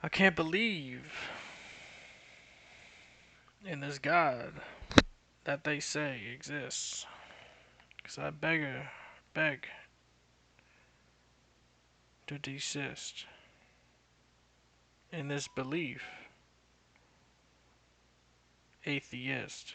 I can't believe in this God that they say exists. Cause I beg to desist in this belief, atheist.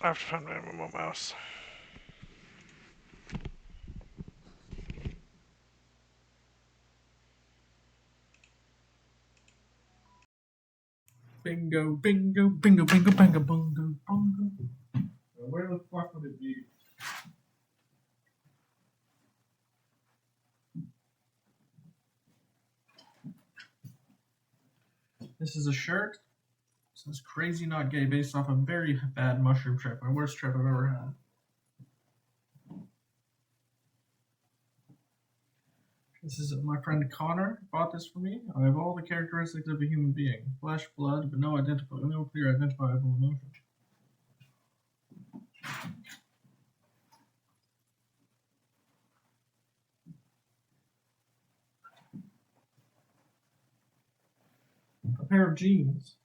I have to find my remote mouse. Bingo, bingo, bingo, bingo, bingo, bongo, bongo. Where the fuck would it be? This is a shirt. It says "Crazy Not Gay" based off a very bad mushroom trip. My worst trip I've ever had. This is my friend Connor bought this for me. I have all the characteristics of a human being: flesh, blood, but no clear identifiable emotion. A pair of jeans.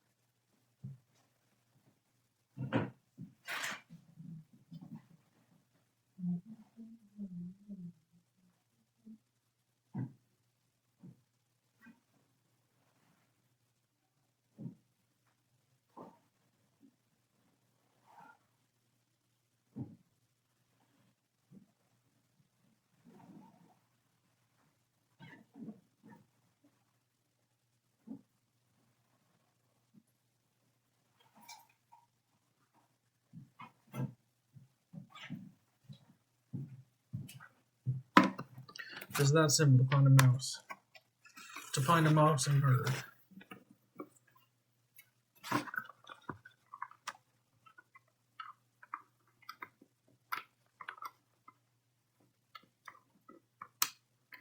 It's that simple to find a mouse. To find a mouse and bird.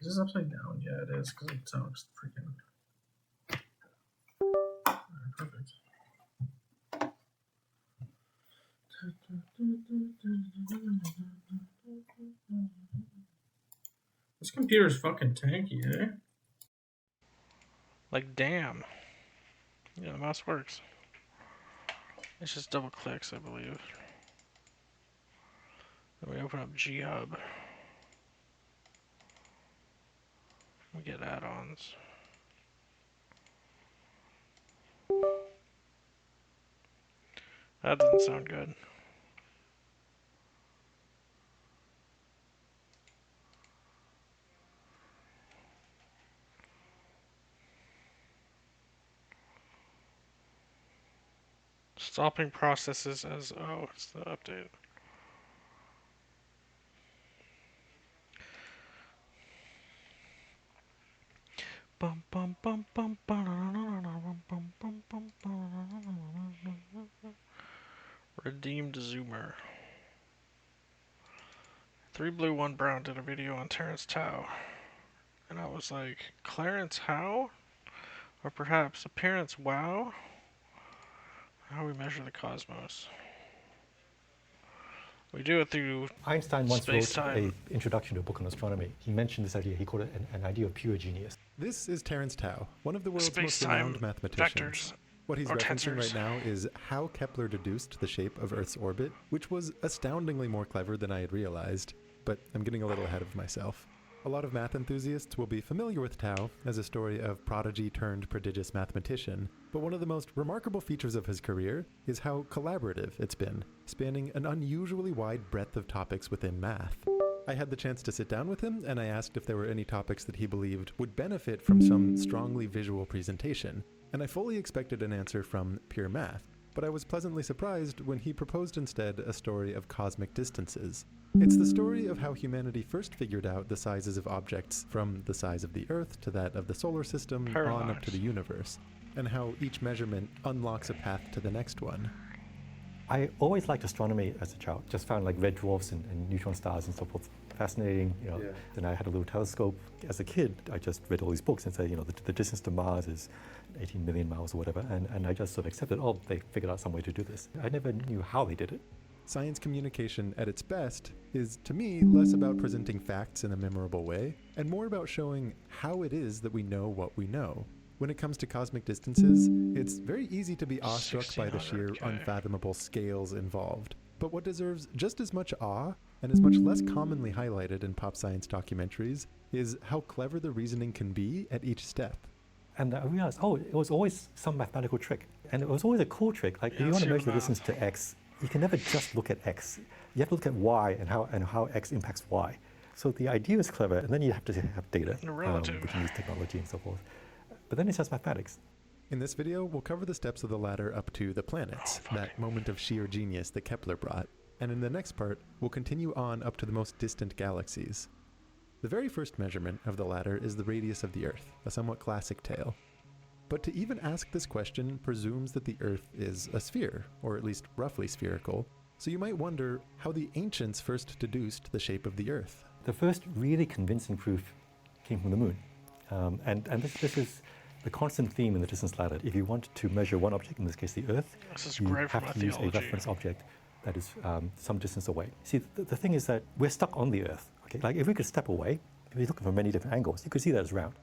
Is this upside down? Yeah, it is, because it sounds freaking. Alright, perfect. This computer's fucking tanky, eh? Like, damn. Yeah, the mouse works. It's just double clicks, I believe. Then we open up G-Hub. We get add-ons. That doesn't sound good. Stopping processes as... Oh, it's the update. Bum bum bum bum Redeemed Zoomer. 3 Blue 1 Brown did a video on Terrence Tao. And I was like, Clarence Howe? Or perhaps Appearance Wow? How we measure the cosmos. We do it through Einstein once wrote space-time. an introduction to a book on astronomy. He mentioned this idea. He called it an idea of pure genius. This is Terrence Tao, one of the world's most Space-time renowned mathematicians. vectors. What he's Or referencing tensors. right now is how Kepler deduced the shape of Earth's orbit, which was astoundingly more clever than I had realized. But I'm getting a little ahead of myself. A lot of math enthusiasts will be familiar with Tao as a story of prodigy turned prodigious mathematician, but one of the most remarkable features of his career is how collaborative it's been, spanning an unusually wide breadth of topics within math. I had the chance to sit down with him, and I asked if there were any topics that he believed would benefit from some strongly visual presentation, and I fully expected an answer from pure math, but I was pleasantly surprised when he proposed instead a story of cosmic distances. It's the story of how humanity first figured out the sizes of objects from the size of the Earth to that of the solar system on up to the universe, and how each measurement unlocks a path to the next one. I always liked astronomy as a child. Just found like red dwarfs and neutron stars and so forth fascinating. You know, Yeah. Then I had a little telescope. As a kid, I just read all these books and said, you know, the distance to Mars is 18 million miles or whatever, and I just sort of accepted. Oh, they figured out some way to do this. I never knew how they did it. Science communication at its best is, to me, less about presenting facts in a memorable way, and more about showing how it is that we know what we know. When it comes to cosmic distances, it's very easy to be awestruck by the sheer 1600K. unfathomable scales involved. But what deserves just as much awe, and is much less commonly highlighted in pop science documentaries, is how clever the reasoning can be at each step. And I realized, oh, it was always some mathematical trick. And it was always a cool trick. Like, if Yeah, you want let's to hear measure the the distance to x, you can never just look at x. You have to look at y and how x impacts y. So the idea is clever, and then you have to have data, The relative. which needs technology and so forth. But then it's just mathematics. In this video, we'll cover the steps of the ladder up to the planets, that moment of sheer genius that Kepler brought. And in the next part, we'll continue on up to the most distant galaxies. The very first measurement of the ladder is the radius of the Earth, a somewhat classic tale. But to even ask this question presumes that the Earth is a sphere, or at least roughly spherical, so you might wonder how the ancients first deduced the shape of the Earth. The first really convincing proof came from the moon. And this is the constant theme in the distance ladder. If you want to measure one object, in this case the Earth, This is you great for my have to use a theology. reference object that is some distance away. See, the thing is that we're stuck on the Earth. Okay, like if we could step away, if you're looking from many different angles, you could see that it's round.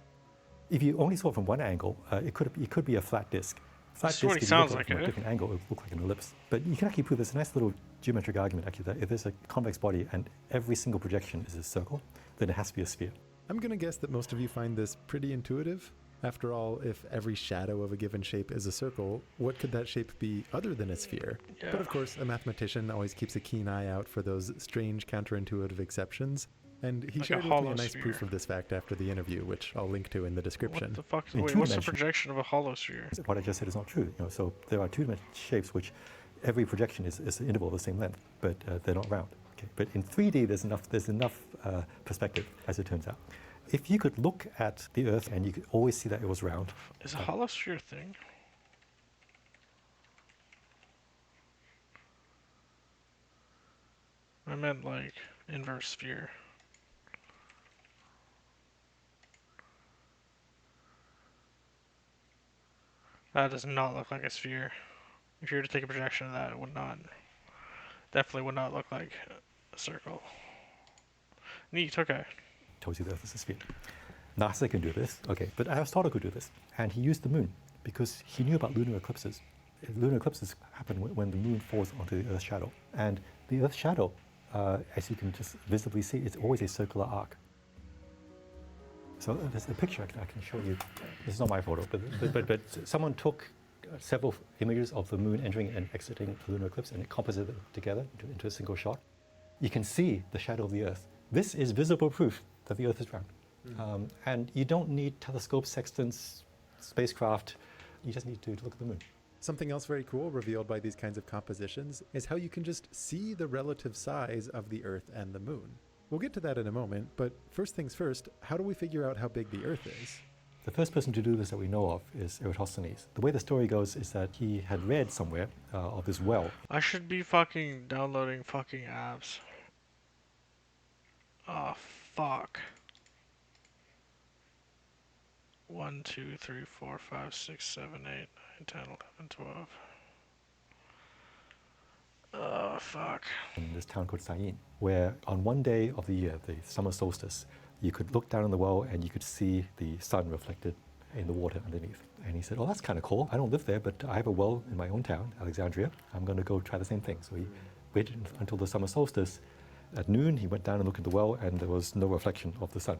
If you only saw it from one angle, it could be a flat disk. Flat This is what disk, it if you look sounds at it like, from eh? a different angle, it would look like an ellipse. But you can actually prove there's a nice little geometric argument actually that if there's a convex body and every single projection is a circle, then it has to be a sphere. I'm going to guess that most of you find this pretty intuitive. After all, if every shadow of a given shape is a circle, what could that shape be other than a sphere? Yeah. But of course, a mathematician always keeps a keen eye out for those strange counterintuitive exceptions, and he Like a shared with me hollow a nice sphere. proof of this fact after the interview, which I'll link to in the description. What the fuck? In Wait, two what's the dimension- projection of a hollow sphere? What I just said is not true. You know, so there are two-dimensional shapes which every projection is an interval of the same length, but they're not round. Okay? But in 3D, there's enough perspective, as it turns out. If you could look at the Earth and you could always see that it was round, Is a hollow sphere a thing? I meant like inverse sphere. That does not look like a sphere. If you were to take a projection of that, it would not. Definitely would not look like a circle. Neat, okay. tells you the Earth is a sphere. NASA can do this, okay, but Aristotle could do this, and he used the moon because he knew about lunar eclipses. Lunar eclipses happen when the moon falls onto the Earth's shadow, and the Earth's shadow, as you can just visibly see, it's always a circular arc. So there's a picture I can show you. This is not my photo, but someone took several images of the moon entering and exiting the lunar eclipse and it composited them together into a single shot. You can see the shadow of the Earth. This is visible proof that the Earth is round. And you don't need telescopes, sextants, spacecraft. You just need to look at the moon. Something else very cool revealed by these kinds of compositions is how you can just see the relative size of the Earth and the moon. We'll get to that in a moment, but first things first, how do we figure out how big the Earth is? The first person to do this that we know of is Eratosthenes. The way the story goes is that he had read somewhere of this well. I should be fucking downloading fucking apps. Oh, fuck. 1, 2, 3, 4, 5, 6, 7, 8, 9, 10, 11, 12. Oh, fuck. In this town called Sayin, where on one day of the year, the summer solstice, you could look down in the well and you could see the sun reflected in the water underneath. And he said, oh, that's kind of cool. I don't live there, but I have a well in my own town, Alexandria. I'm going to go try the same thing. So he waited until the summer solstice. At noon, he went down and looked at the well, and there was no reflection of the sun.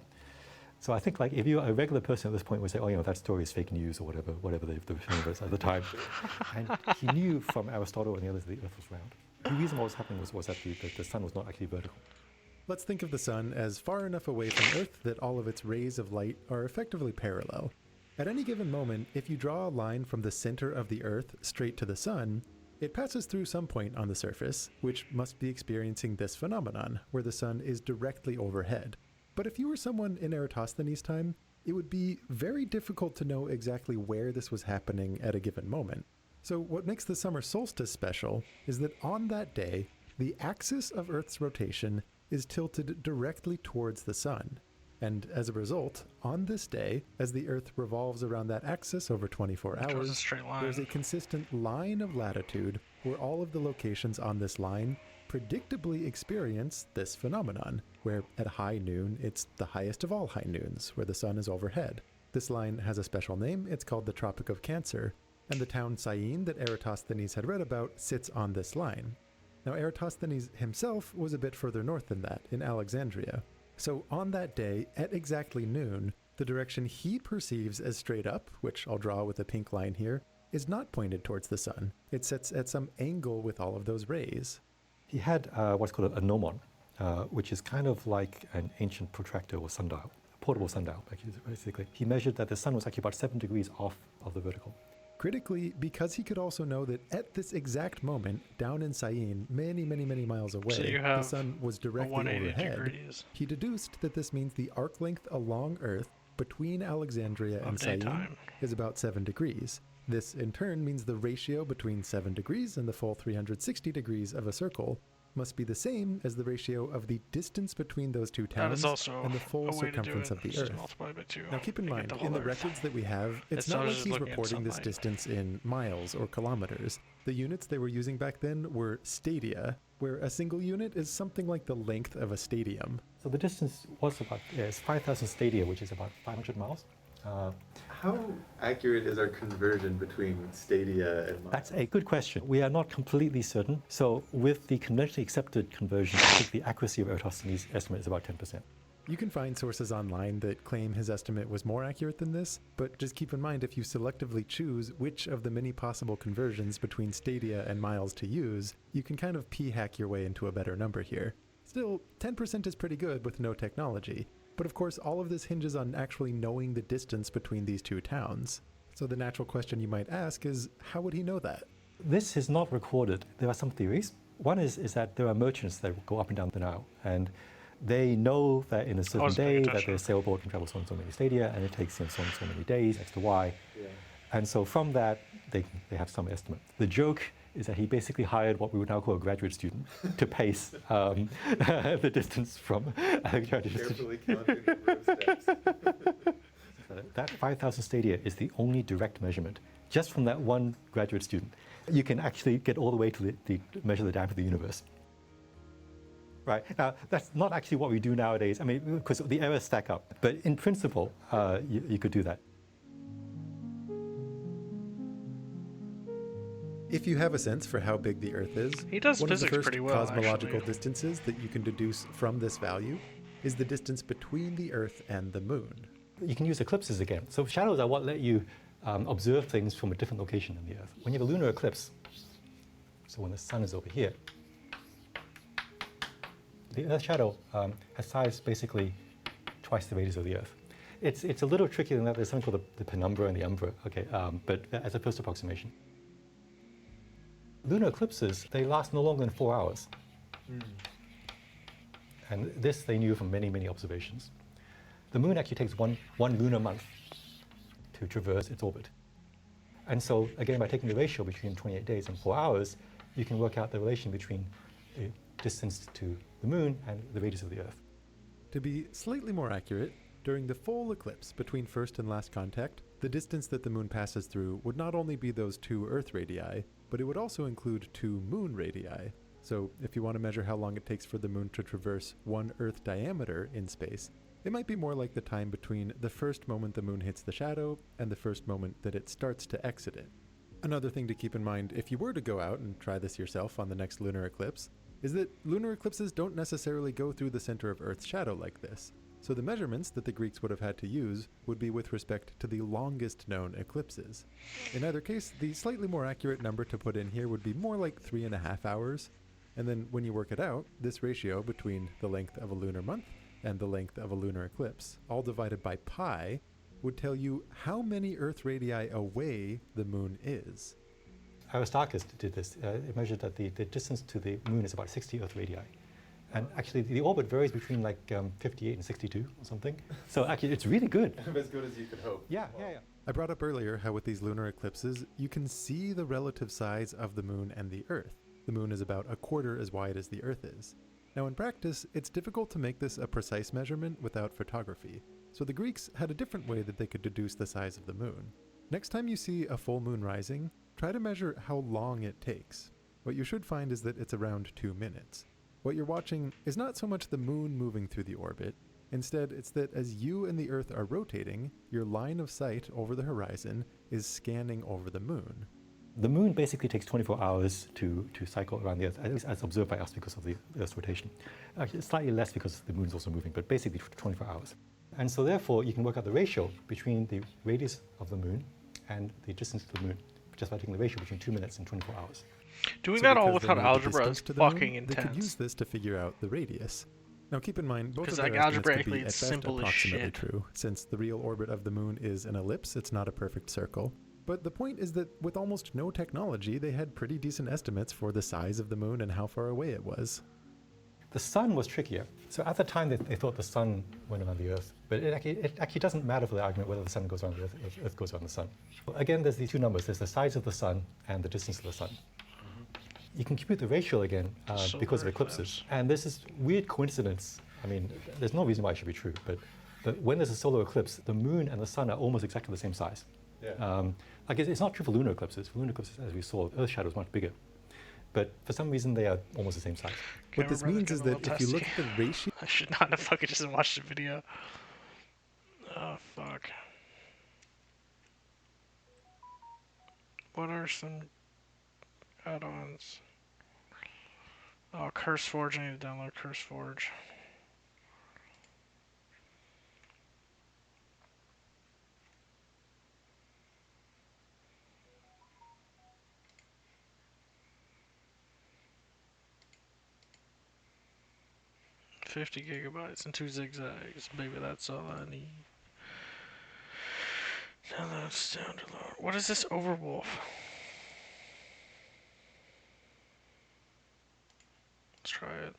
So I think, like, if you're a regular person at this point would say, oh, you know, that story is fake news or whatever the opinion was at the time. And he knew from Aristotle and the others that the Earth was round. The reason what was happening was that the sun was not actually vertical. Let's think of the sun as far enough away from Earth that all of its rays of light are effectively parallel. At any given moment, if you draw a line from the center of the Earth straight to the sun, it passes through some point on the surface, which must be experiencing this phenomenon, where the sun is directly overhead. But if you were someone in Eratosthenes' time, it would be very difficult to know exactly where this was happening at a given moment. So what makes the summer solstice special is that on that day, the axis of Earth's rotation is tilted directly towards the sun. And as a result, on this day, as the Earth revolves around that axis over 24 It goes a hours, straight line. there's a consistent line of latitude where all of the locations on this line predictably experience this phenomenon, where at high noon, it's the highest of all high noons, where the sun is overhead. This line has a special name. It's called the Tropic of Cancer, and the town Syene that Eratosthenes had read about sits on this line. Now, Eratosthenes himself was a bit further north than that, in Alexandria. So on that day, at exactly noon, the direction he perceives as straight up, which I'll draw with a pink line here, is not pointed towards the sun. It sits at some angle with all of those rays. He had what's called a gnomon, which is kind of like an ancient protractor or sundial, a portable sundial, basically. He measured that the sun was actually about 7 degrees off of the vertical. Critically, because he could also know that at this exact moment, down in Syene, many, many, many miles away, So you the have sun was a directly 180 overhead, degrees he deduced that this means the arc length along Earth between Alexandria of and Syene daytime. is about 7 degrees. This, in turn, means the ratio between 7 degrees and the full 360 degrees of a circle must be the same as the ratio of the distance between those two That is towns also and the full a way to do circumference it. of the Just Earth. multiply by 2. Now keep in to get mind, the in whole the Earth. records that we have, it's It's not not like just he's looking at reporting this sunlight. distance in miles or kilometers. The units they were using back then were stadia, where a single unit is something like the length of a stadium. So the distance was about, it's 5,000 stadia, which is about 500 miles. How accurate is our conversion between stadia and miles? That's a good question. We are not completely certain. So with the conventionally accepted conversion, I think the accuracy of Eratosthenes' estimate is about 10%. You can find sources online that claim his estimate was more accurate than this, but just keep in mind if you selectively choose which of the many possible conversions between stadia and miles to use, you can kind of p-hack your way into a better number here. Still, 10% is pretty good with no technology. But of course, all of this hinges on actually knowing the distance between these two towns. So the natural question you might ask is, how would he know that? This is not recorded. There are some theories. One is that there are merchants that go up and down the Nile, and they know that in a certain wasn't paying day that attention. their sailboat can travel so and so many stadia, and it takes so and so many days, X to Y. Yeah. And so from that, they have some estimate. The joke is that he basically hired what we would now call a graduate student to pace the distance from Alexandria. Carefully counting the number of steps. That 5,000 stadia is the only direct measurement, just from that one graduate student. You can actually get all the way to measure the diameter of the universe. Right, now that's not actually what we do nowadays, I mean, because the errors stack up. But in principle, you could do that. If you have a sense for how big the Earth is, He does one of the physics first pretty well, cosmological actually. distances that you can deduce from this value is the distance between the Earth and the Moon. You can use eclipses again. So shadows are what let you observe things from a different location in the Earth. When you have a lunar eclipse, so when the sun is over here, the Earth shadow has size basically twice the radius of the Earth. It's a little trickier than that. There's something called the penumbra and the umbra, okay, but as a first approximation. Lunar eclipses, they last no longer than 4 hours. And this they knew from many, many observations. The moon actually takes one lunar month to traverse its orbit. And so, again, by taking the ratio between 28 days and 4 hours, you can work out the relation between the distance to the moon and the radius of the Earth. To be slightly more accurate, during the full eclipse between first and last contact, the distance that the moon passes through would not only be those 2 Earth radii, but it would also include 2 moon radii. So if you want to measure how long it takes for the moon to traverse 1 Earth diameter in space, it might be more like the time between the first moment the moon hits the shadow and the first moment that it starts to exit it. Another thing to keep in mind if you were to go out and try this yourself on the next lunar eclipse is that lunar eclipses don't necessarily go through the center of Earth's shadow like this. So the measurements that the Greeks would have had to use would be with respect to the longest known eclipses. In either case, the slightly more accurate number to put in here would be more like 3.5 hours. And then when you work it out, this ratio between the length of a lunar month and the length of a lunar eclipse, all divided by pi, would tell you how many Earth radii away the moon is. Aristarchus did this. It measured that the distance to the moon is about 60 Earth radii. And actually, the orbit varies between like 58 and 62 or something. So actually, it's really good. As good as you could hope. Yeah. I brought up earlier how with these lunar eclipses, you can see the relative size of the moon and the Earth. The moon is about a quarter as wide as the Earth is. Now in practice, it's difficult to make this a precise measurement without photography, so the Greeks had a different way that they could deduce the size of the moon. Next time you see a full moon rising, try to measure how long it takes. What you should find is that it's around 2 minutes. What you're watching is not so much the moon moving through the orbit. Instead, it's that as you and the Earth are rotating, your line of sight over the horizon is scanning over the moon. The moon basically takes 24 hours to cycle around the Earth, at least as observed by us because of the Earth's rotation. Actually, it's slightly less because the moon is also moving, but basically 24 hours. And so therefore, you can work out the ratio between the radius of the moon and the distance to the moon, just by taking the ratio between 2 minutes and 24 hours. Doing So that all because they without knew the algebra is distance to the moon, fucking they could use intense. this to figure out the radius. Now keep in mind, both of Because, their like, estimates could be algebraically, at it's best simple as approximately shit. true, since the real orbit of the moon is an ellipse, it's not a perfect circle. But the point is that with almost no technology, they had pretty decent estimates for the size of the moon and how far away it was. The sun was trickier. So at the time, they thought the sun went around the Earth. But it actually doesn't matter for the argument whether the sun goes around the Earth or the Earth goes around the sun. Well, again, there's these two numbers. There's the size of the sun and the distance of the sun. You can compute the ratio again because of Solar eclipses. eclipse. And there's this weird coincidence. I mean, there's no reason why it should be true, but when there's a solar eclipse, the moon and the sun are almost exactly the same size. Yeah. I guess it's not true for lunar eclipses. For lunar eclipses, as we saw, Earth shadow is much bigger. But for some reason, they are almost the same size. What this Camera means is brother's that getting if a you little look at the ratio I should not have fucking just watched the video. Oh, fuck. What are some add-ons? Oh, CurseForge. I need to download CurseForge. $50 gigabytes and 2 zigzags. Maybe that's all I need. Download sound alone. What is this Overwolf? Let's try it.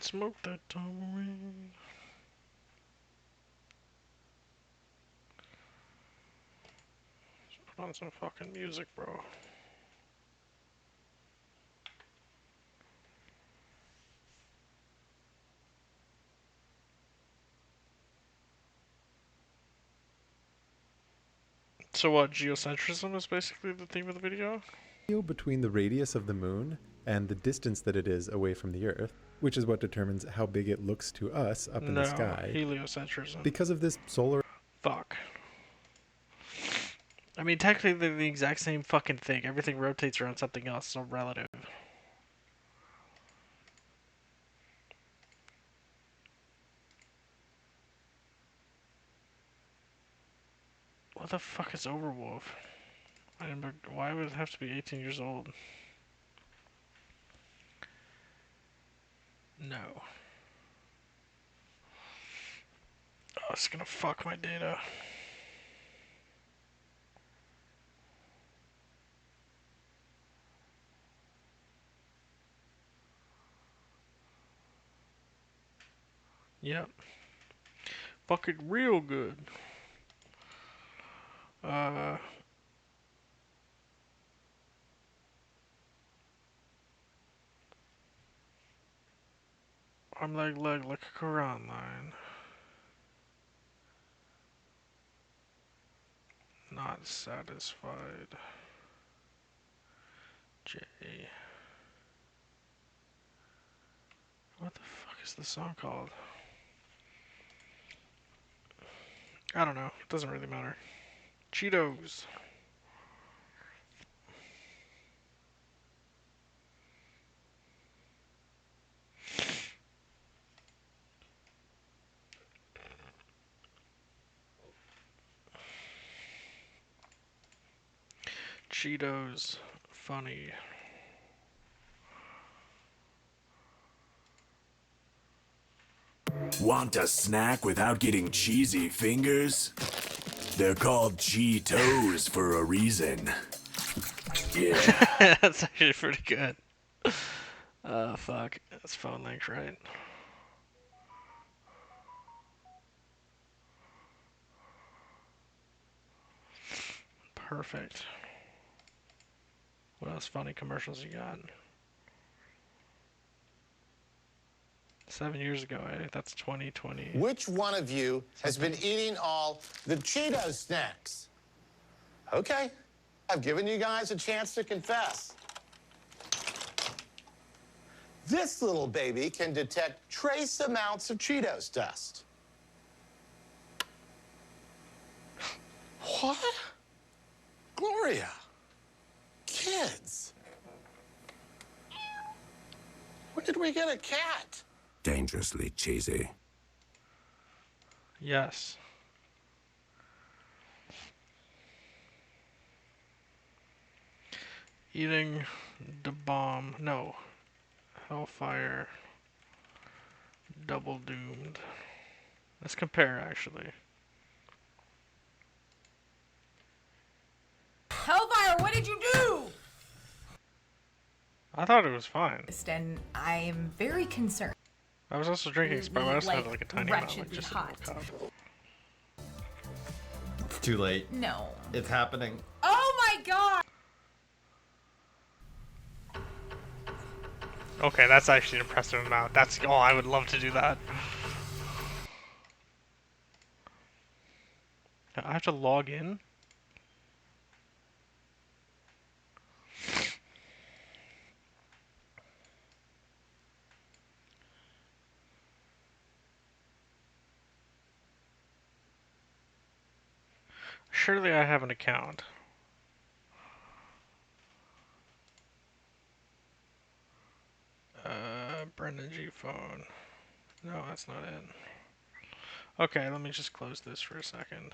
Smoke that tambourine. Put on some fucking music, bro. So what, geocentrism is basically the theme of the video? between the radius of the moon and the distance that it is away from the Earth, which is what determines how big it looks to us up in No, the sky. heliocentrism. Because of this solar Fuck. I mean, technically they're the exact same fucking thing. Everything rotates around something else, so relative. What the fuck is Overwolf? Why would it have to be 18 years old? No. Oh, it's gonna fuck my data. Yep. Fucking real good. I'm like a Quran line. Not satisfied. J. What the fuck is the song called? I don't know. It doesn't really matter. Cheetos. Cheetos. Funny. Want a snack without getting cheesy fingers? They're called Cheetos for a reason. Yeah. That's actually pretty good. Fuck. That's phone link, right? Perfect. What else funny commercials you got? 7 years ago, eh? That's 2020. Which one of you has been eating all the Cheeto snacks? Okay, I've given you guys a chance to confess. This little baby can detect trace amounts of Cheetos dust. What? Gloria. Kids. When did we get a cat? Dangerously cheesy. Yes. Eating the bomb. No. Hellfire. Double doomed. Let's compare, actually. Hellfire, what did you do? I thought it was fine. And I am very concerned. I was also drinking Sprite, but I also had like a tiny amount, like wretchedly just a hot. little cup. It's too late. No. It's happening. Oh my god! Okay, that's actually an impressive amount. That's oh, I would love to do that. I have to log in. Surely I have an account. Brendan G phone. No, that's not it. Okay, let me just close this for a second.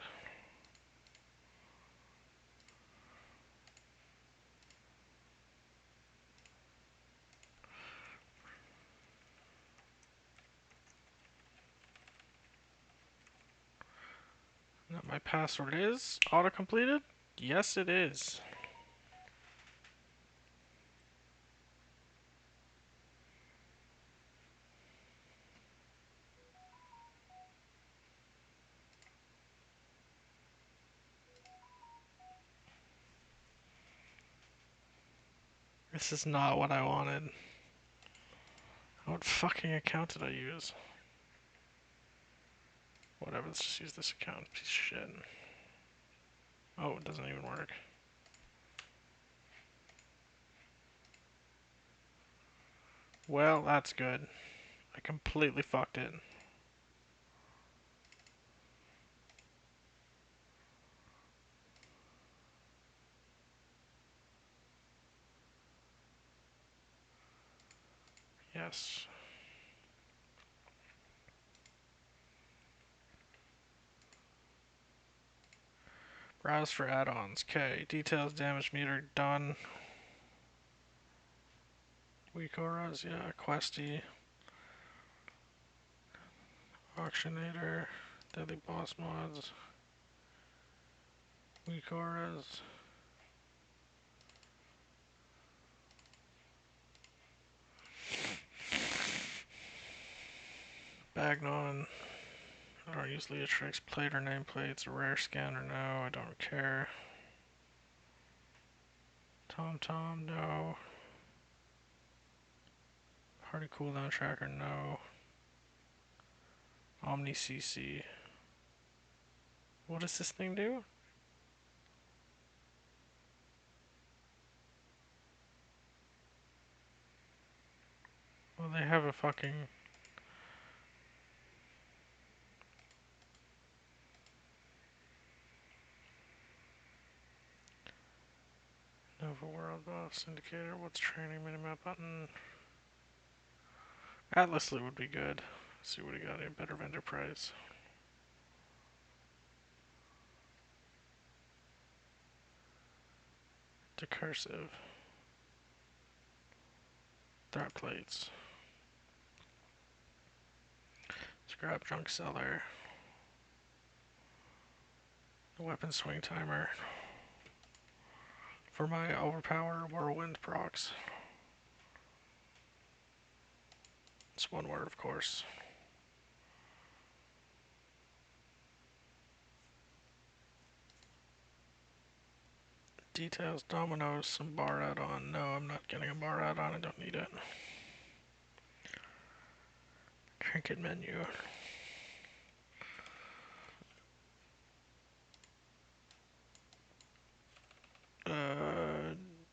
Now my password is auto-completed? Yes, it is. This is not what I wanted. What fucking account did I use? Whatever, let's just use this account. Piece of shit. Oh, it doesn't even work. Well, that's good. I completely fucked it. Yes. Browse for add-ons. Okay. Details, damage meter, done. Weak auras, yeah. Questy. Auctionator. Deadly boss mods. Weak auras. Bagnon. I don't use Leatrix. Plate or nameplates. A rare scanner, no. I don't care. Tom, no. Party cooldown tracker, no. Omni CC. What does this thing do? Well, they have a fucking... Nova World Buffs Indicator. What's training minimap button? Atlas Loot would be good. Let's see what he got. A better vendor price. Decursive. Threat plates. Scrap Drunk Seller. Weapon swing timer. for my overpower whirlwind procs. It's one word, of course. Details, dominoes, some bar add-on. No, I'm not getting a bar add-on. I don't need it. Trinket menu.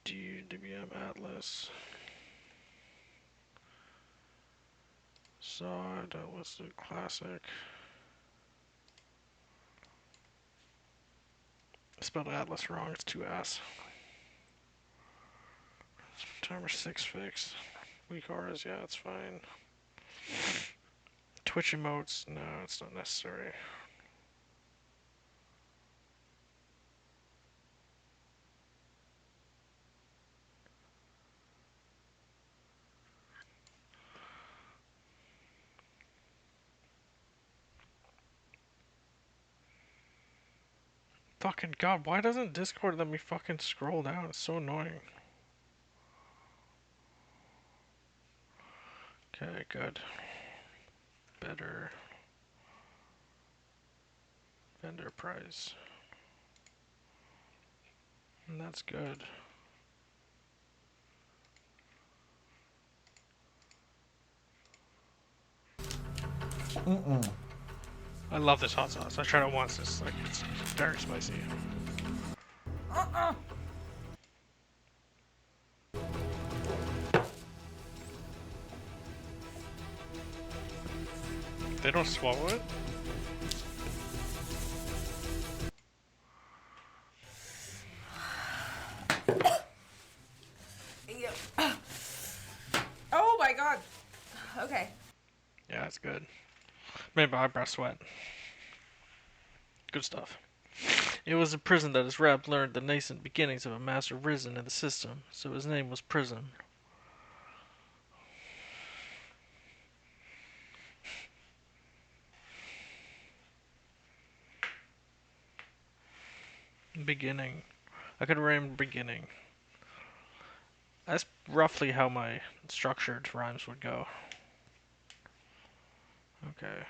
DBM Atlas. Sod, let's do classic. I spelled Atlas wrong, it's 2S. Timer 6 fix. Weak auras, yeah, it's fine. Twitch emotes, no, it's not necessary. Fucking god, why doesn't Discord let me fucking scroll down? It's so annoying. Okay, good. Better. Vendor price. And that's good. I love this hot sauce. I tried it once. It's like, it's very spicy. They don't swallow it? Oh my god. Okay. Yeah, it's good. Made by eyebrow sweat. Good stuff. It was in prison that his rep learned the nascent beginnings of a master risen in the system, so his name was Prison. Beginning. I could rhyme beginning. That's roughly how my structured rhymes would go. Okay.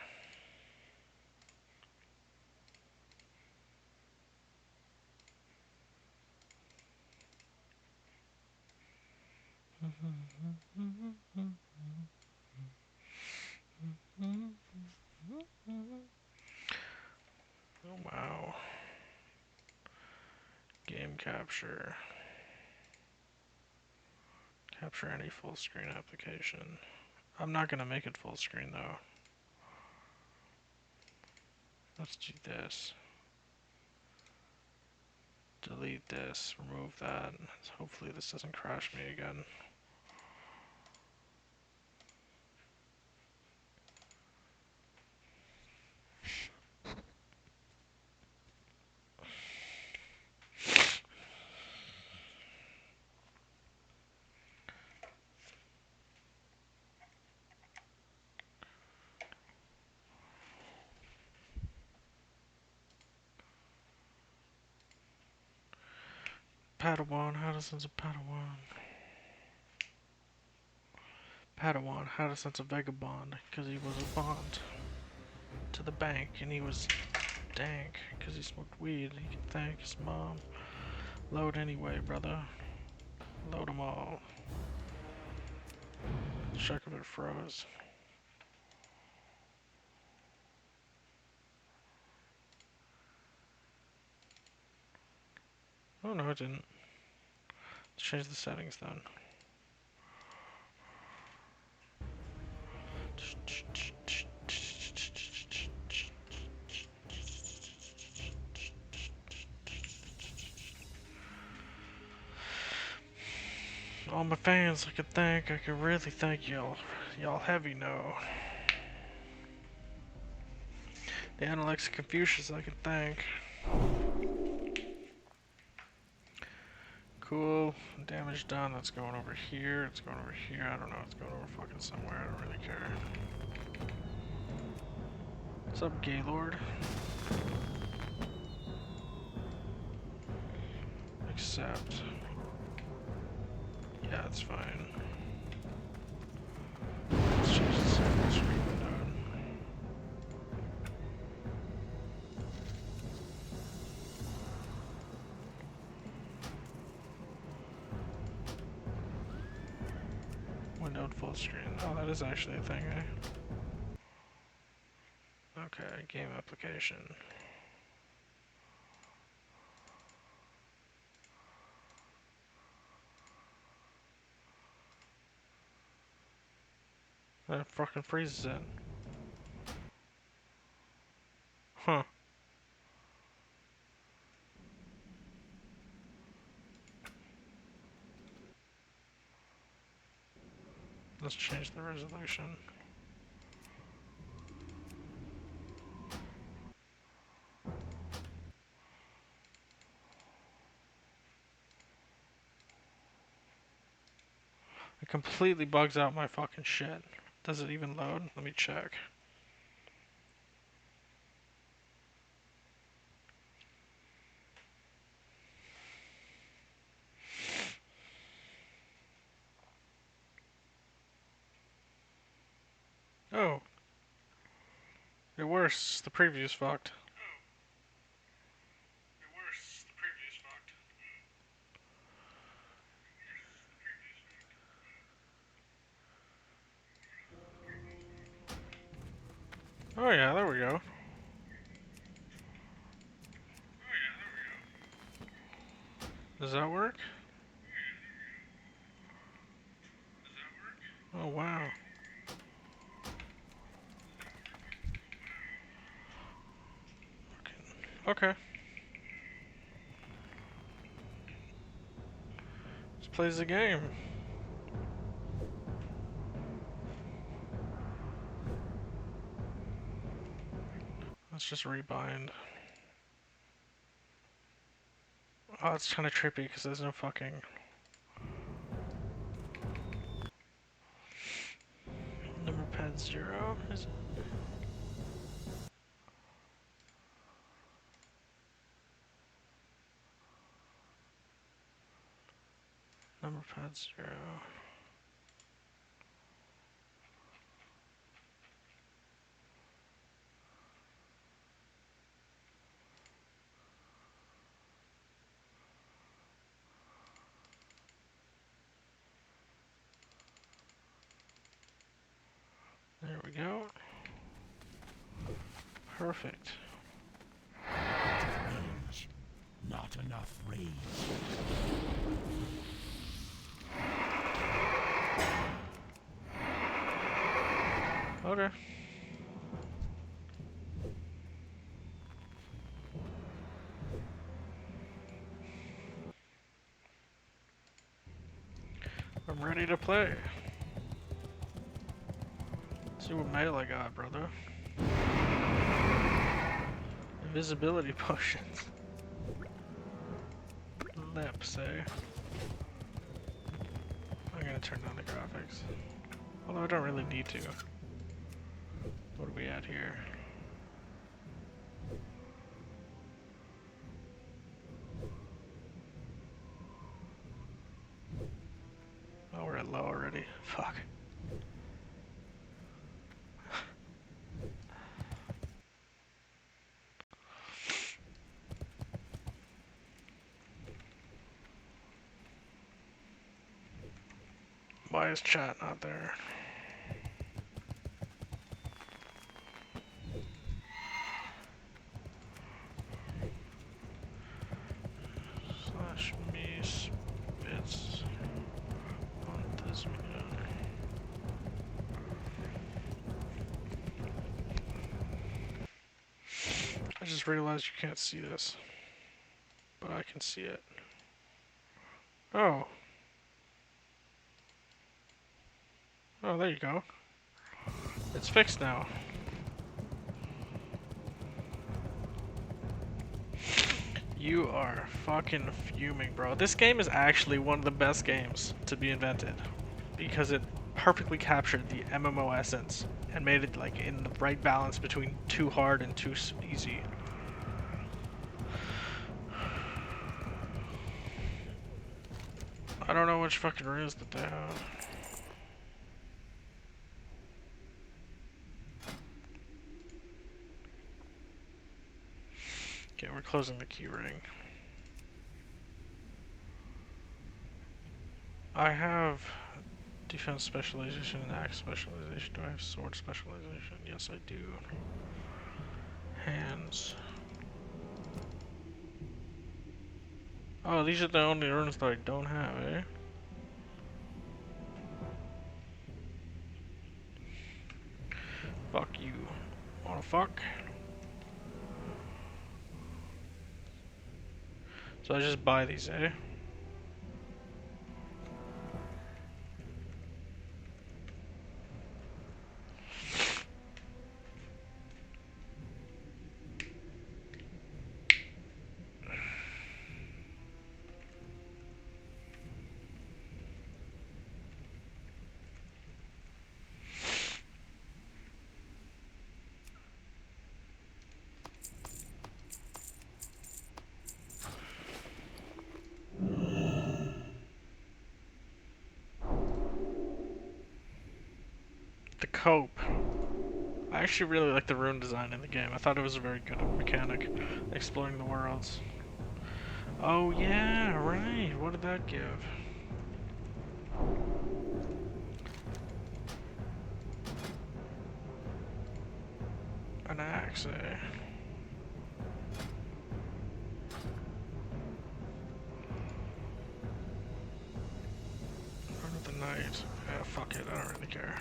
Oh, wow. Game capture. Capture any full screen application. I'm not gonna make it full screen though. Let's do this. Delete this, remove that. Hopefully this doesn't crash me again. Padawan, how to sense a Padawan? Padawan, how to sense a vagabond? Because he was a bond to the bank, and he was dank because he smoked weed. He can thank his mom. Load anyway, brother. Load them all. Check if it froze. Oh no, it didn't. Let's change the settings then. All my fans, I could really thank y'all. Y'all heavy know. The Analyx Confucius I can thank. Cool. Damage done. That's going over here. It's going over here. I don't know. It's going over fucking somewhere. I don't really care. What's up, Gaylord? Accept. Yeah, it's fine. Let's change the second screen window. Windowed full screen. Oh, that is actually a thing, eh? Okay, game application. That fucking freezes it. Huh. Let's change the resolution. It completely bugs out my fucking shit. Does it even load? Let me check. Oh. It worse. The preview's fucked. Oh yeah, there we go. Does that work? Oh wow. Okay. Let's play the game. Let's just rebind. Oh, it's kind of trippy because there's no fucking... Number pad 0, is it? Number pad 0. There we go. Perfect. Rage. Not enough rage. Okay. I'm ready to play. See what mail I got, brother. Invisibility potions. Lips, eh? I'm gonna turn down the graphics. Although I don't really need to. What are we at here? Oh, we're at low already. Fuck. Why is chat not there? Slash me spits on this video. I just realized you can't see this, but I can see it. Oh. Oh, there you go. It's fixed now. You are fucking fuming, bro. This game is actually one of the best games to be invented because it perfectly captured the MMO essence and made it like in the right balance between too hard and too easy. I don't know which fucking runes that they have. Okay, we're closing the key ring. I have defense specialization and axe specialization. Do I have sword specialization? Yes, I do. Hands. Oh, these are the only runes that I don't have, eh? Fuck you. Wanna fuck? So I just buy these, eh? The cope. I actually really like the rune design in the game. I thought it was a very good mechanic, exploring the worlds. Oh yeah, right. What did that give? An axe, eh? Rune of the night. Yeah, fuck it. I don't really care.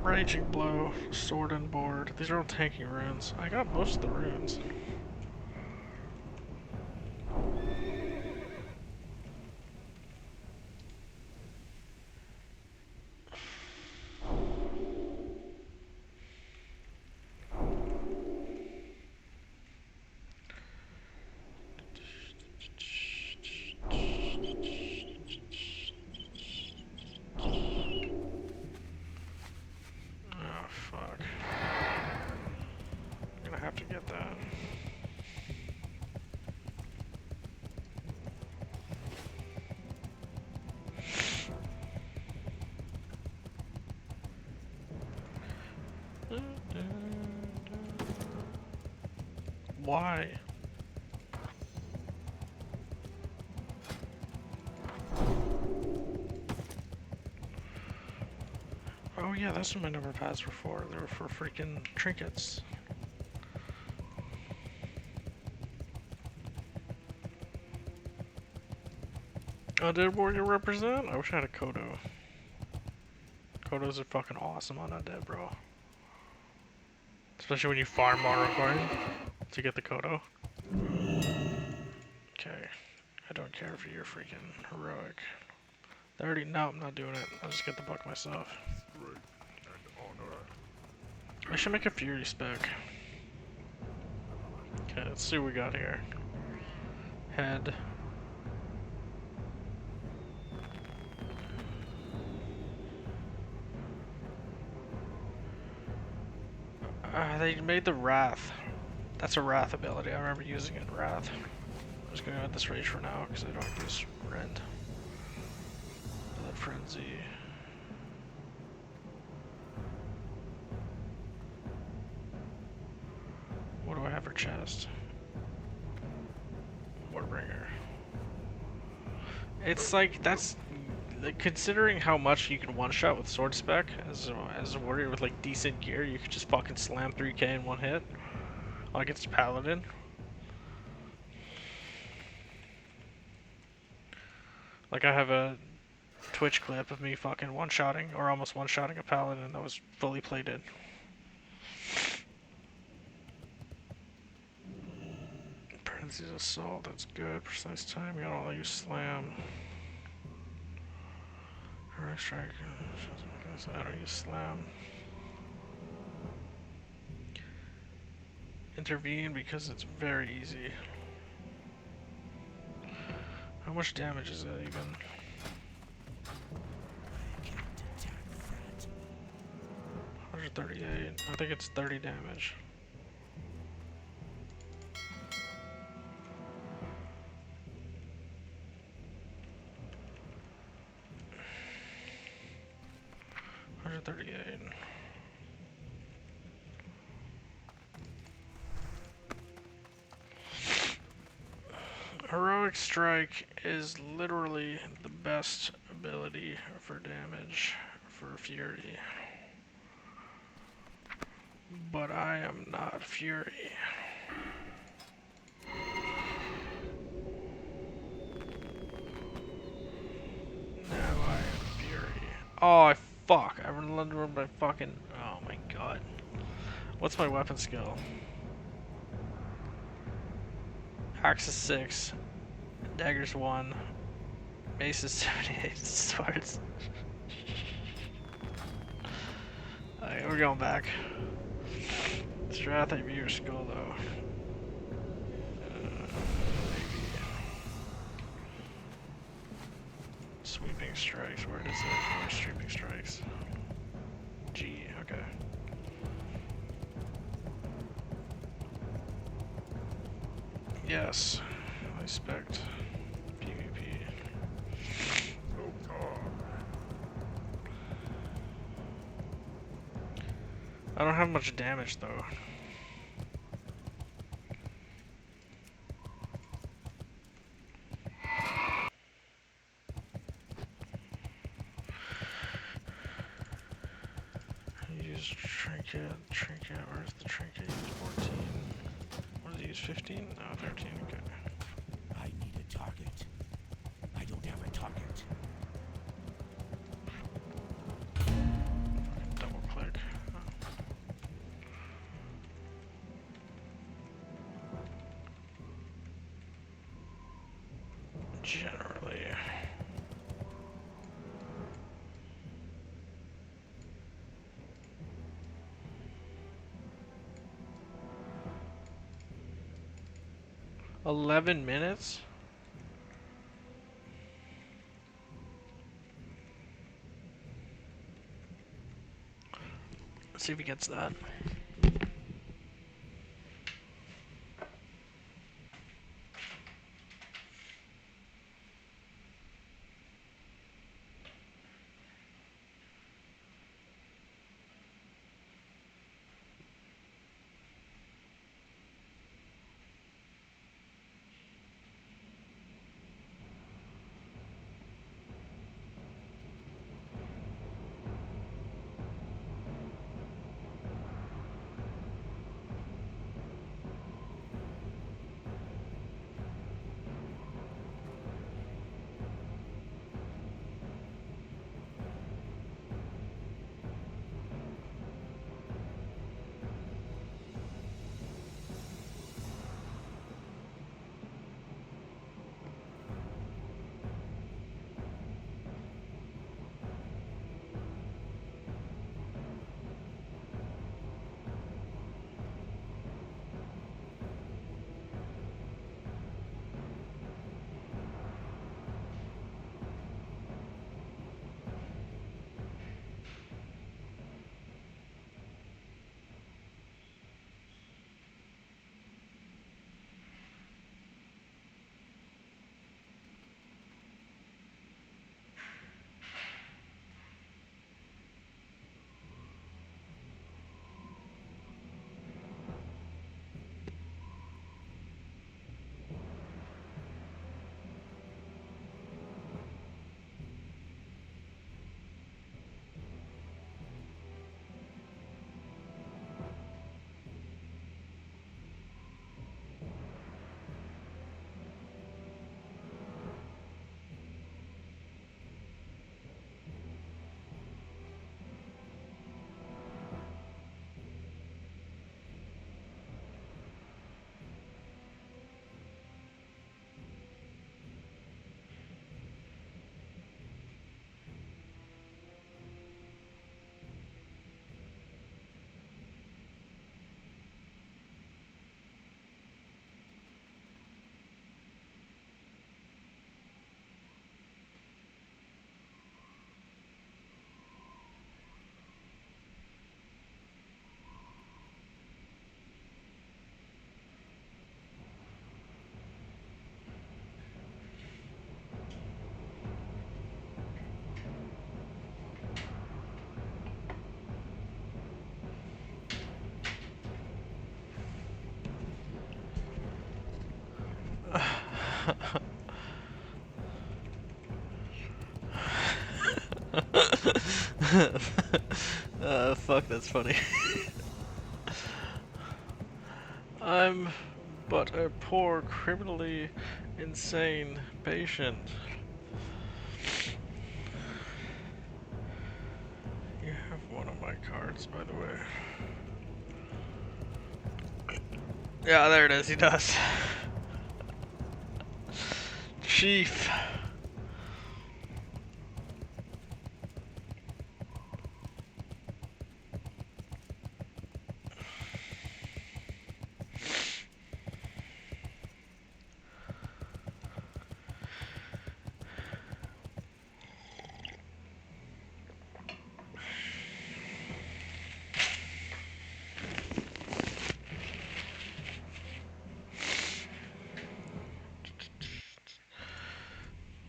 Raging Blow, Sword and Board. These are all tanking runes. I got most of the runes. Oh, fuck. I'm gonna have to get that. Why? Oh yeah, that's what my number pads were for. They were for freaking trinkets. Undead Warrior represent? I wish I had a Kodo. Kodos are fucking awesome on Undead, bro. Especially when you farm Monocorn to get the Kodo. Okay. I don't care if you're freaking heroic. They already know I'm not doing it. I'll just get the book myself. I should make a Fury spec. Okay, let's see what we got here. Head. They made the Wrath. That's a Wrath ability. I remember using it in Wrath. I'm just gonna go with this Rage for now, because I don't use Rend. Blood Frenzy. What do I have for chest? Warbringer. It's like, that's... Like, considering how much you can one-shot with sword spec, as a warrior with like decent gear, you could just fucking slam 3k in one hit. Like it's paladin. Like I have a Twitch clip of me fucking one-shotting, or almost one-shotting a paladin that was fully plated. Parentheses assault, that's good. Precise timing, I don't let you slam. Direct strike, I don't use slam. Intervene because it's very easy. How much damage is that even? 138. I think it's 30 damage. $138. Heroic Strike is literally the best ability for damage for Fury. But I am not Fury. Now I am Fury. Oh, fuck. I run by fucking... Oh my god. What's my weapon skill? Axe is 6. Dagger's 1. Mace is 78. Swords. Alright, we're going back. Strath, I view your skull though. Maybe. Sweeping strikes. Where does it? Where's sweeping strikes? G. Okay. Yes. I expect PvP. Oh god. I don't have much damage though. Use trinket, where's the trinket? Use 14. What did he use, 15? No, 13, okay. I need a target. I don't have a target. Double click. Generally. $11 minutes? Let's see if he gets that. Fuck, that's funny. I'm but a poor, criminally insane patient. You have one of my cards, by the way. Yeah, there it is, he does. Chief.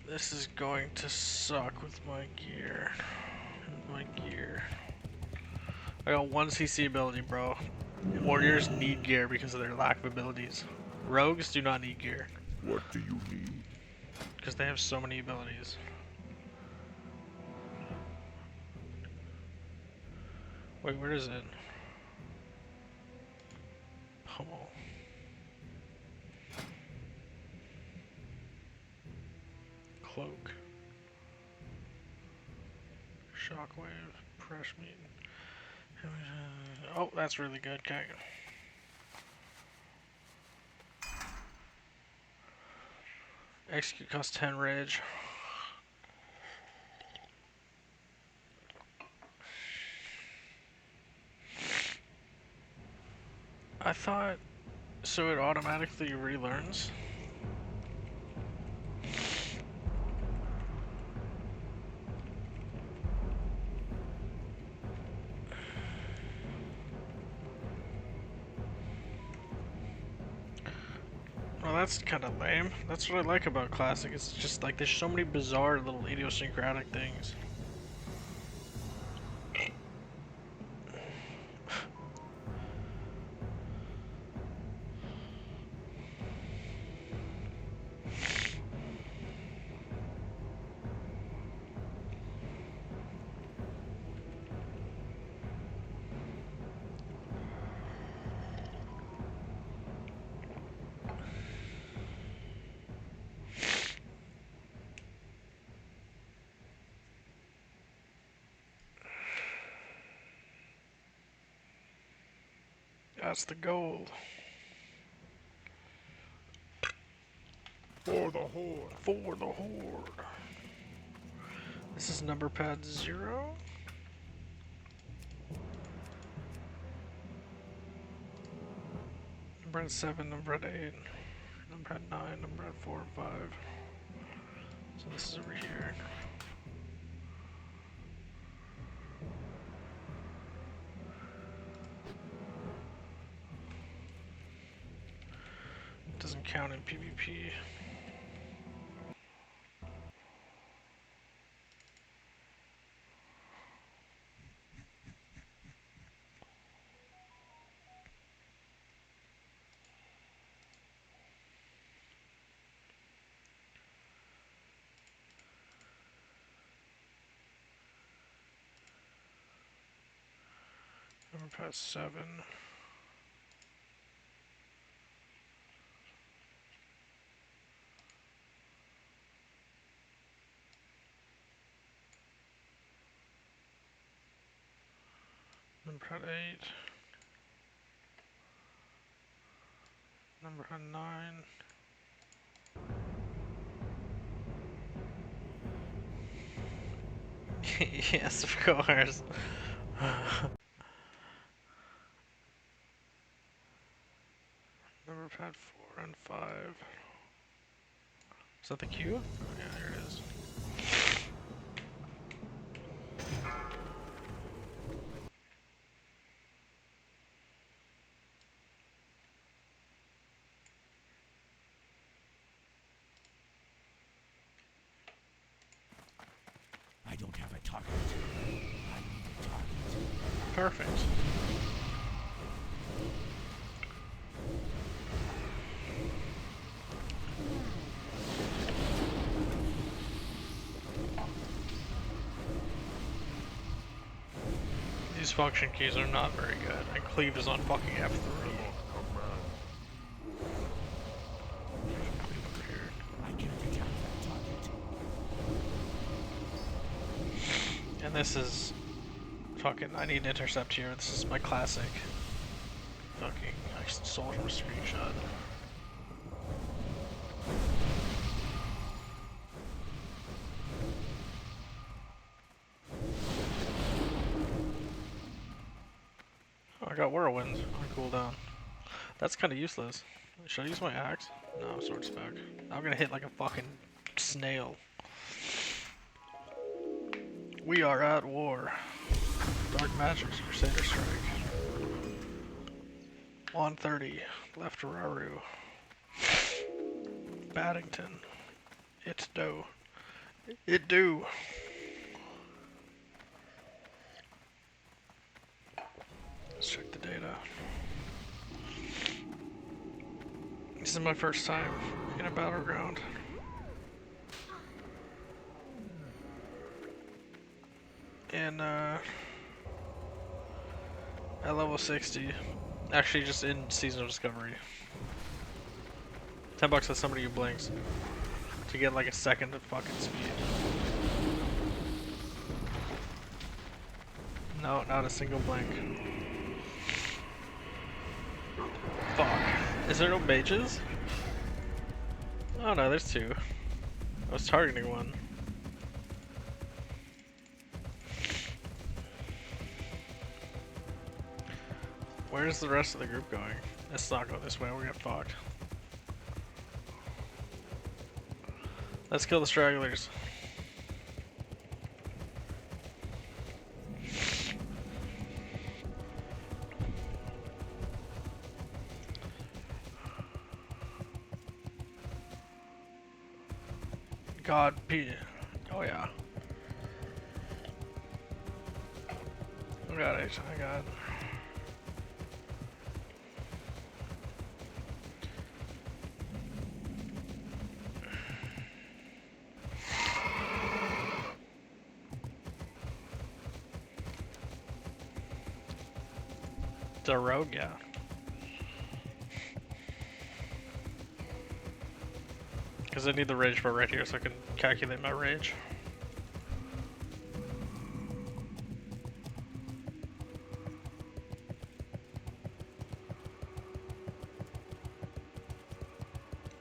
This is going to suck with my gear. I got 1 CC ability, bro. Warriors need gear because of their lack of abilities. Rogues do not need gear. What do you need? Because they have so many abilities. Wait, where is it? Pummel. Cloak. Shockwave. Press meat. Oh, that's really good. Okay. Execute costs 10 rage. I thought... So it automatically relearns? Well, that's kind of lame. That's what I like about Classic. It's just like there's so many bizarre little idiosyncratic things. That's the goal. For the Horde. For the Horde. This is number pad 0. Number pad 7, number pad 8, number pad 9, number pad 4 and 5. So this is over here. Doesn't count in PvP. Number pad 7. Number pad 8. Number pad 9. Yes, of course. Number pad 4 and 5. Is that the queue? Oh, yeah, there it is. I don't have a target. I need a target. Perfect. These function keys are not very good, and cleave is on fucking F3. I can't attack that target. And this is fucking, I need to intercept here. This is my classic. Fucking, I stole it from a screenshot. Oh, I got whirlwind on cooldown. That's kind of useless. Should I use my axe? No, sword spec. I'm gonna hit like a fucking snail. We are at war. Dark Magic's Crusader Strike. 130. Left Raru. Baddington. It do. It do. Let's check the data. This is my first time in a battleground. And at level 60. Actually just in Season of Discovery. $10 as somebody who blinks. To get like a second of fucking speed. No, not a single blink. Fuck. Is there no mages? Oh no, there's two. I was targeting one. Where's the rest of the group going? Let's not go this way, we're gonna get fucked. Let's kill the stragglers. God, oh yeah. I got it, I got it. The rogue, yeah. Because I need the rage bar right here so I can calculate my rage.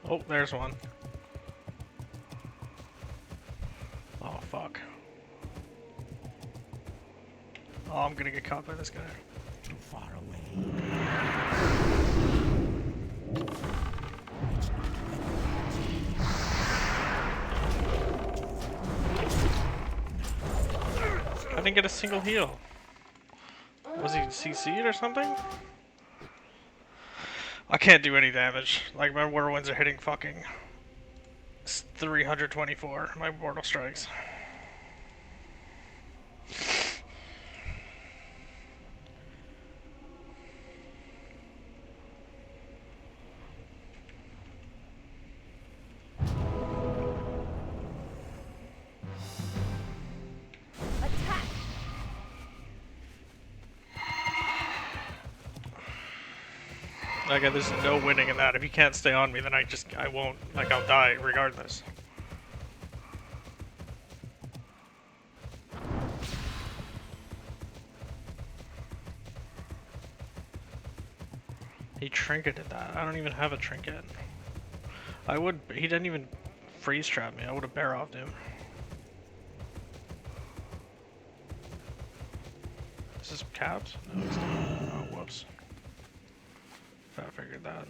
Oh, there's one. Oh, fuck. Oh, I'm gonna get caught by this guy. Too far away. I didn't get a single heal. Was he CC'd or something? I can't do any damage. Like, my whirlwinds are hitting fucking 324, my mortal strikes. Attack! Like, there's no winning in that. If you can't stay on me, then I won't, like, I'll die regardless. He trinketed that. I don't even have a trinket. He didn't even freeze trap me. I would have bear offed him. Is this capped? No, it's not. Oh, whoops. I figured that.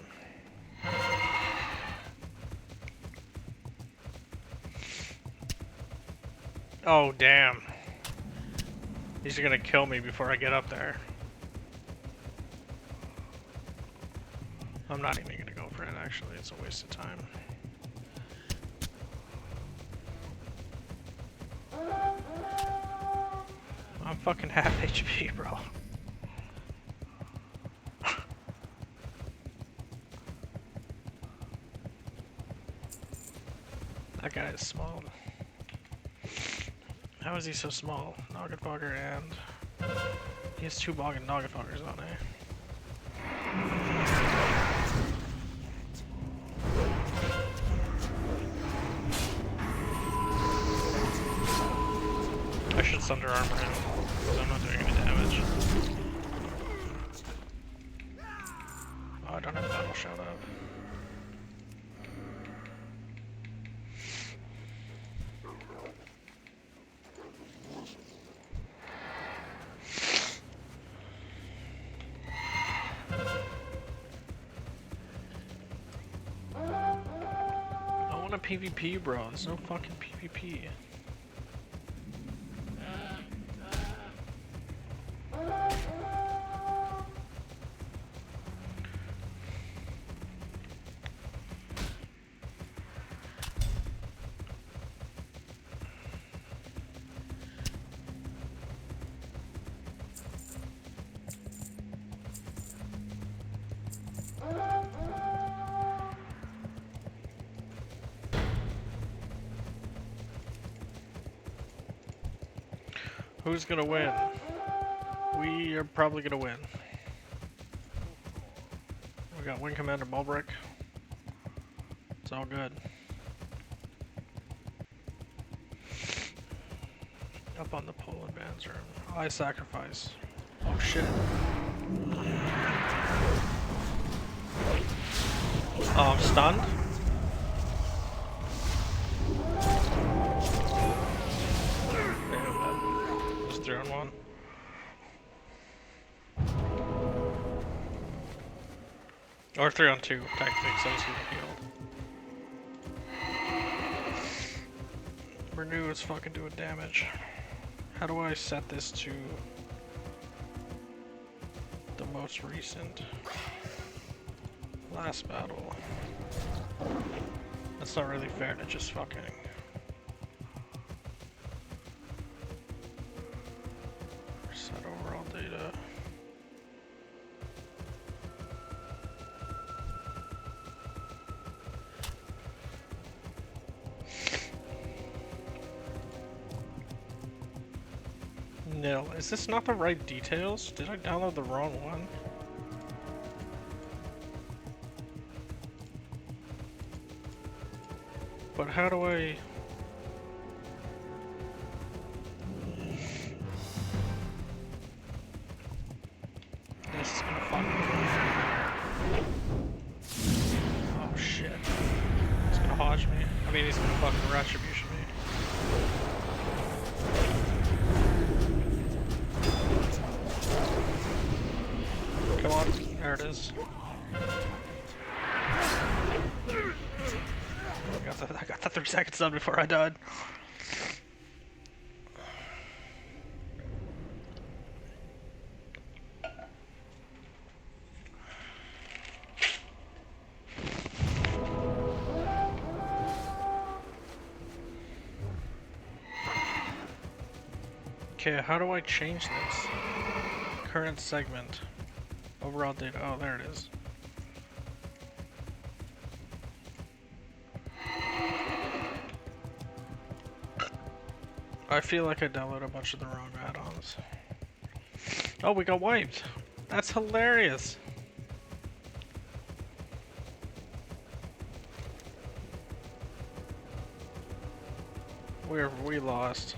Oh, damn. He's gonna kill me before I get up there. I'm not even gonna go for it, actually. It's a waste of time. I'm fucking half HP, bro. That guy is small. How is he so small? Noggetbogger and He has 2 bog and Noggenfuckers on it. I should Thunder Armor him, because I'm not doing any damage. Oh, I don't have Battle Shout up. I want a PvP, bro. There's no fucking PvP. Who's gonna win? We are probably gonna win. We got Wing Commander Bulbrick. It's all good. Up on the pole advance room. I sacrifice. Oh shit. Oh, I'm stunned? Damn, just 3-on-1. Or 3-on-2, technically, so it's in the field. Renew is fucking doing damage. How do I set this to the most recent? Last battle. That's not really fair to just fucking... Set overall data. No, is this not the right details? Did I download the wrong one? But how do I... This is gonna fuck me. Oh shit. He's gonna hodge me. I mean, he's gonna fucking retribution me. Come on, there it is. I got the 3 seconds done before I died. Okay, how do I change this? Current segment. Overall data. Oh, there it is. I feel like I downloaded a bunch of the wrong add-ons. Oh, we got wiped. That's hilarious. We lost.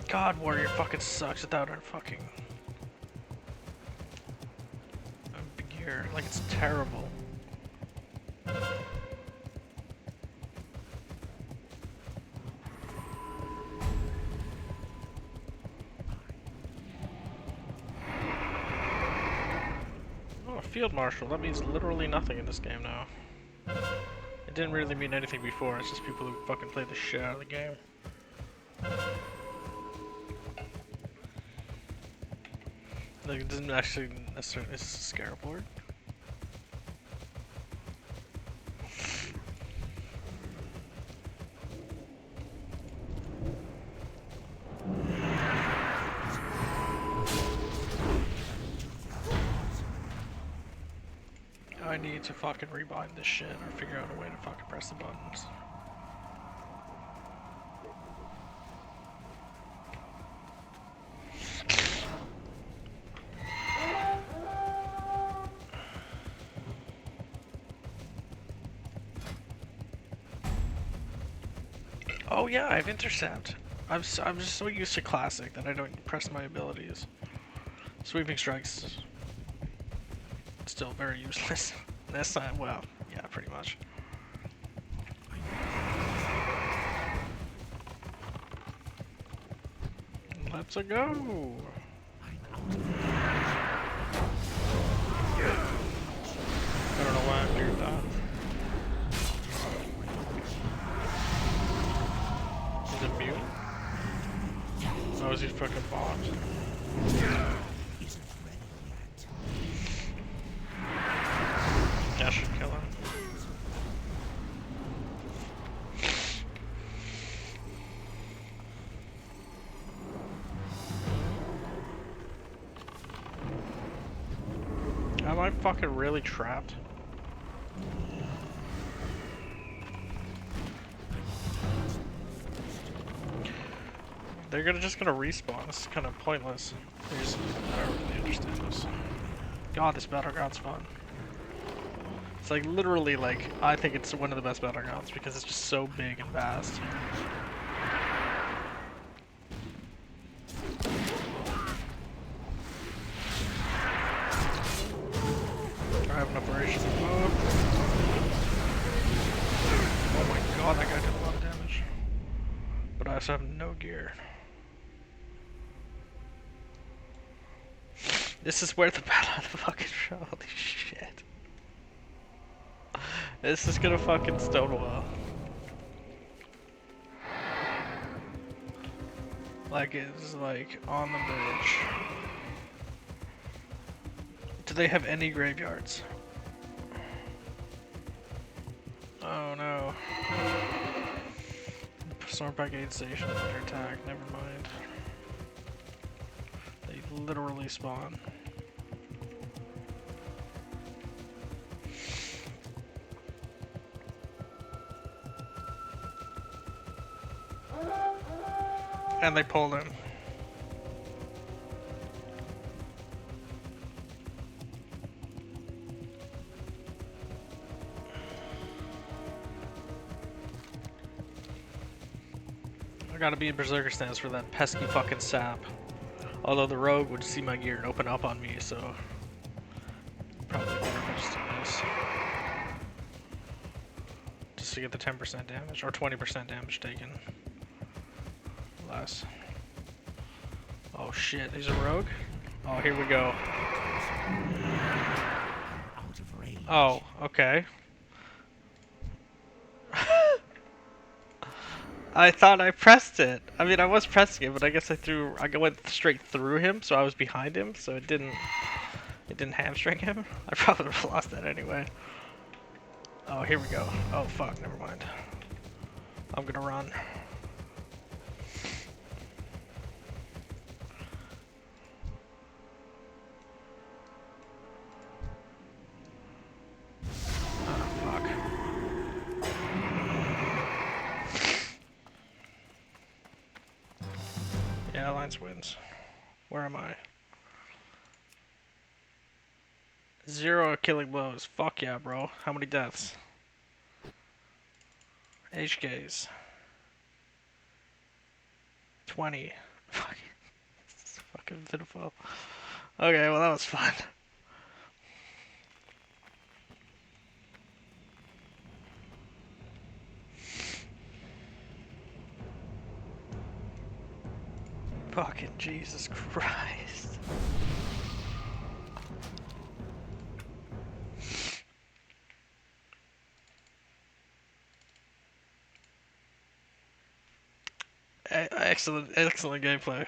God, Warrior fucking sucks without our fucking gear. Like, it's terrible. Oh, a field marshal. That means literally nothing in this game now. It didn't really mean anything before. It's just people who fucking play the shit out of the game. Like, it doesn't actually necessarily, it's a scarab lord. I need to fucking rebind this shit or figure out a way to fucking press the buttons. Oh yeah, I have intercept. I'm just so used to classic that I don't press my abilities. Sweeping strikes still very useless. That's not, well, yeah, pretty much. Let's go. I don't know why I'm doing that. Is it mute? Oh, is he fucking bombed? Isn't ready yet. That should kill him. Am I fucking really trapped? They're just gonna respawn. This is kind of pointless. I don't really understand this. God, this battleground's fun. It's like literally like I think it's one of the best battlegrounds because it's just so big and vast. I have enough rations to move. Oh my god, that guy did a lot of damage. But I also have no gear. This is where the battle of the fucking show. Holy shit. This is gonna fucking Stonewall. Like it's like on the bridge. Do they have any graveyards? Oh no. Stormback aid station under attack, never mind. They literally spawn. And they pulled him. I gotta be in Berserker stance for that pesky fucking sap. Although the rogue would see my gear and open up on me, so probably better if I just do this. Just to get the 10% damage, or 20% damage taken. Less. Oh shit, he's a rogue? Oh, here we go. Out of range. Oh, okay. I thought I pressed it. I mean, I was pressing it, but I guess I went straight through him, so I was behind him, so it didn't hamstring him. I probably would have lost that anyway. Oh, here we go. Oh, fuck, never mind. I'm gonna run. Oh, fuck. Yeah, Alliance wins. Where am I? 0 killing blows. Fuck yeah, bro. How many deaths? HKs. 20. Fuck. It's fucking pitiful. Okay, well that was fun. Fucking Jesus Christ. Excellent, excellent gameplay.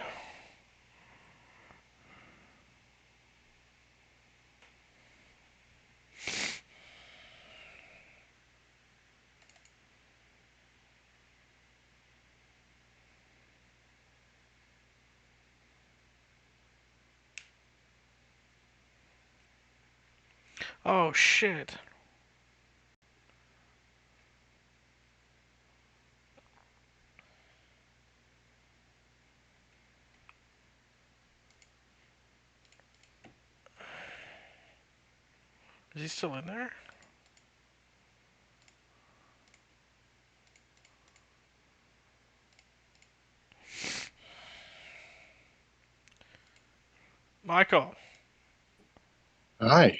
Oh shit. Is he still in there? Michael. Hi.